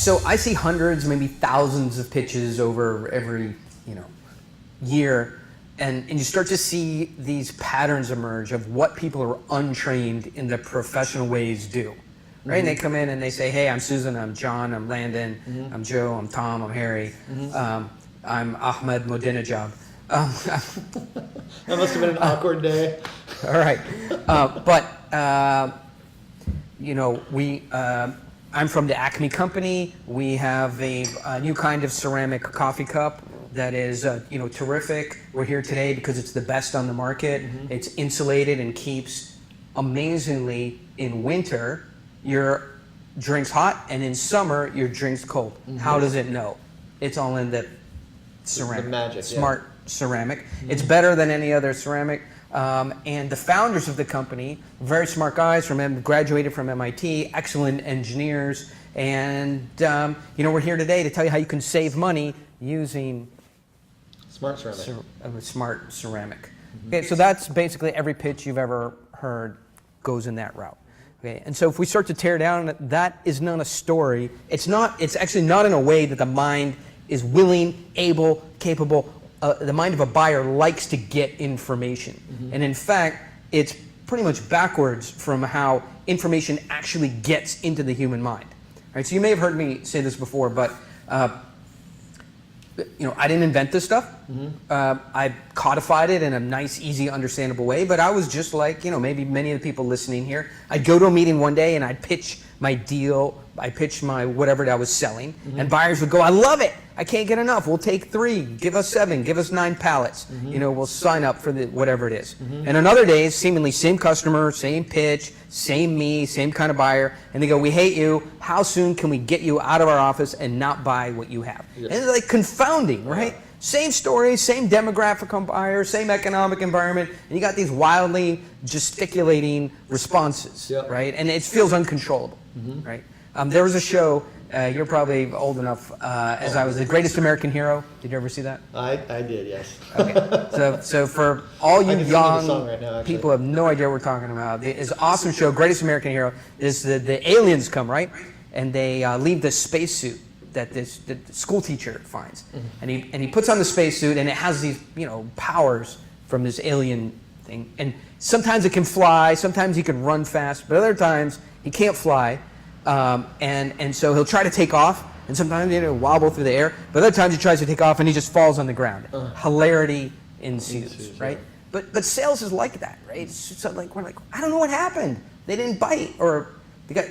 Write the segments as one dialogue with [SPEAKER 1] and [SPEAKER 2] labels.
[SPEAKER 1] So I see hundreds, maybe thousands of pitches over every, year, and you start to see these patterns emerge of what people who are untrained in the professional ways do. Right? And they come in and they say, hey, I'm Susan, I'm John, I'm Landon, I'm Joe, I'm Tom, I'm Harry, I'm Ahmed Modinajab.
[SPEAKER 2] That must have been an awkward day.
[SPEAKER 1] All right. I'm from the Acme company. We have a new kind of ceramic coffee cup that is, terrific. We're here today because it's the best on the market. It's insulated and keeps amazingly in winter your drinks hot, and in summer your drinks cold. How does it know? It's all in the ceramic,
[SPEAKER 2] the magic,
[SPEAKER 1] smart ceramic. It's better than any other ceramic. And the founders of the company, very smart guys graduated from MIT, excellent engineers, and we're here today to tell you how you can save money using
[SPEAKER 2] smart ceramic.
[SPEAKER 1] Smart ceramic. Okay, so that's basically every pitch you've ever heard goes in that route. Okay, and so if we start to tear down, that is not a story. It's actually not in a way that the mind is willing, able, capable. The mind of a buyer likes to get information. And in fact, it's pretty much backwards from how information actually gets into the human mind. Right? So you may have heard me say this before, but I didn't invent this stuff. I codified it in a nice, easy, understandable way, but I was just like, maybe many of the people listening here. I'd go to a meeting one day and I'd pitch my deal, I pitched my whatever that I was selling, and buyers would go, I love it, I can't get enough, we'll take 3, give us 7, give us 9 pallets, we'll sign up for whatever it is. And on other days, seemingly same customer, same pitch, same me, same kind of buyer, and they go, we hate you, how soon can we get you out of our office and not buy what you have? And it's like confounding, right? Same story, same demographic on buyer, same economic environment, and you got these wildly gesticulating responses, right? And it feels uncontrollable, right? There was a show, you're probably old enough, as I was The Greatest American Hero. Did you ever see that?
[SPEAKER 2] I did, yes.
[SPEAKER 1] Okay, so for all you young people who have no idea what we're talking about, it's an awesome show, Greatest American Hero, is the aliens come, right? And they leave the spacesuit that the school teacher finds, and he puts on the spacesuit, and it has these powers from this alien thing, and sometimes it can fly, sometimes he can run fast, but other times he can't fly, and so he'll try to take off, and sometimes wobble through the air, but other times he tries to take off and he just falls on the ground. Hilarity ensues, right? But sales is like that, right? So like we're like, I don't know what happened. They didn't bite, or they got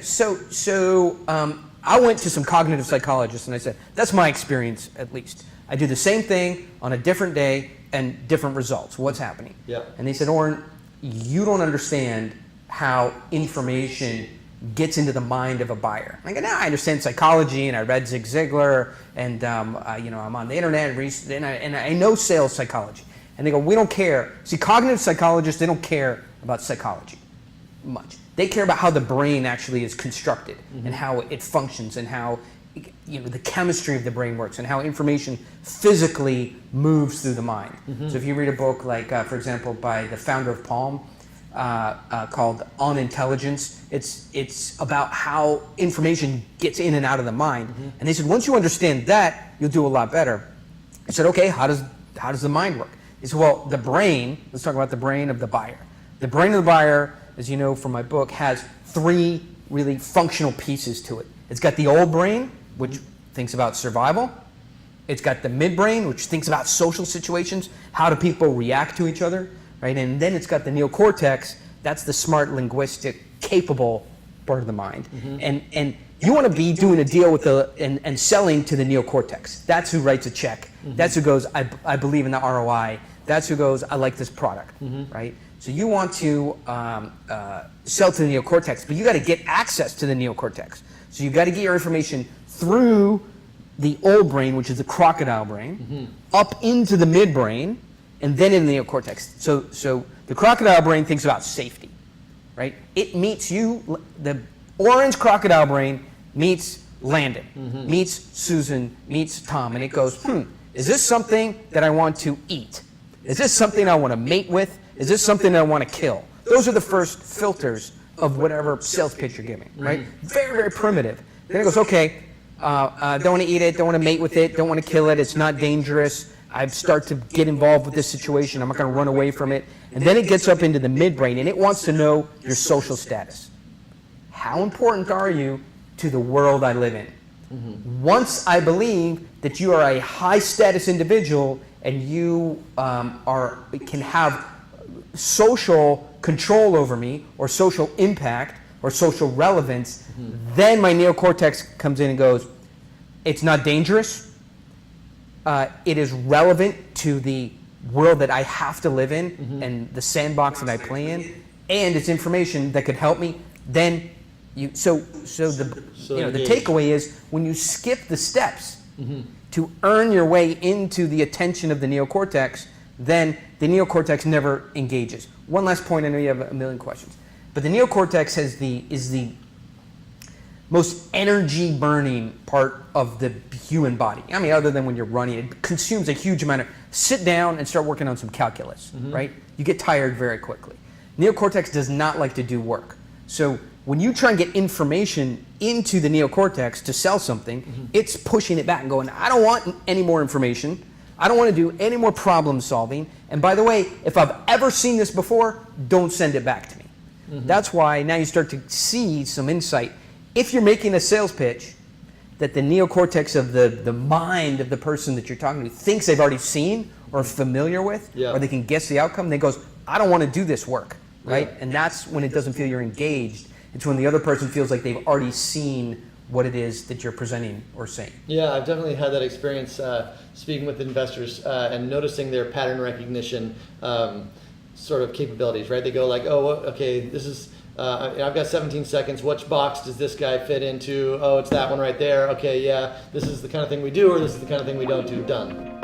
[SPEAKER 1] I went to some cognitive psychologists and I said, that's my experience at least. I do the same thing on a different day and different results. What's happening? And they said, Oren, you don't understand how information gets into the mind of a buyer. I go, I understand psychology, and I read Zig Ziglar, and I'm on the internet and I know sales psychology. And they go, we don't care. See, cognitive psychologists, they don't care about psychology much. They care about how the brain actually is constructed and how it functions and how the chemistry of the brain works and how information physically moves through the mind. So if you read a book like, for example, by the founder of Palm called On Intelligence, it's about how information gets in and out of the mind. And they said, once you understand that, you'll do a lot better. I said, okay, how does the mind work? He said, well, the brain, let's talk about the brain of the buyer. The brain of the buyer, as you know from my book, has 3 really functional pieces to it. It's got the old brain, which thinks about survival. It's got the midbrain, which thinks about social situations. How do people react to each other, right? And then it's got the neocortex. That's the smart, linguistic, capable part of the mind. And you want to be doing a deal with and selling to the neocortex. That's who writes a check. That's who goes, I believe in the ROI. That's who goes, I like this product, right? So you want to sell to the neocortex, but you got to get access to the neocortex. So you got to get your information through the old brain, which is the crocodile brain, up into the midbrain, and then in the neocortex. So the crocodile brain thinks about safety, right? It meets you, the orange crocodile brain meets Landon, meets Susan, meets Tom, and it goes, is this something that I want to eat? Is this something I want to mate with? Is this something that I want to kill? Those are the first filters of whatever sales pitch you're giving, right? Very, very primitive. Then it goes, okay, don't want to eat it, don't want to mate with it, don't want to kill it, it's not dangerous. I start to get involved with this situation, I'm not going to run away from it. And then it gets up into the midbrain and it wants to know your social status. How important are you to the world I live in? Mm-hmm. Once I believe that you are a high status individual and you can have social control over me or social impact or social relevance, then my neocortex comes in and goes, it's not dangerous. It is relevant to the world that I have to live in and the sandbox that I play in, and it's information that could help me. Then the takeaway is when you skip the steps to earn your way into the attention of the neocortex, then the neocortex never engages. One last point, I know you have a million questions, but the neocortex is the most energy burning part of the human body. I mean, other than when you're running, it consumes a huge amount of, sit down and start working on some calculus, right? You get tired very quickly. Neocortex does not like to do work. So when you try and get information into the neocortex to sell something, it's pushing it back and going, I don't want any more information. I don't want to do any more problem solving. And by the way, if I've ever seen this before, don't send it back to me. That's why now you start to see some insight. If you're making a sales pitch that the neocortex of the mind of the person that you're talking to thinks they've already seen or familiar with, or they can guess the outcome, they goes, I don't want to do this work, right? And that's when it doesn't feel you're engaged. It's when the other person feels like they've already seen what it is that you're presenting or saying.
[SPEAKER 2] Yeah, I've definitely had that experience speaking with investors and noticing their pattern recognition sort of capabilities, right? They go like, oh, okay, this is, I've got 17 seconds. Which box does this guy fit into? Oh, it's that one right there. Okay, yeah, this is the kind of thing we do, or this is the kind of thing we don't do. Done.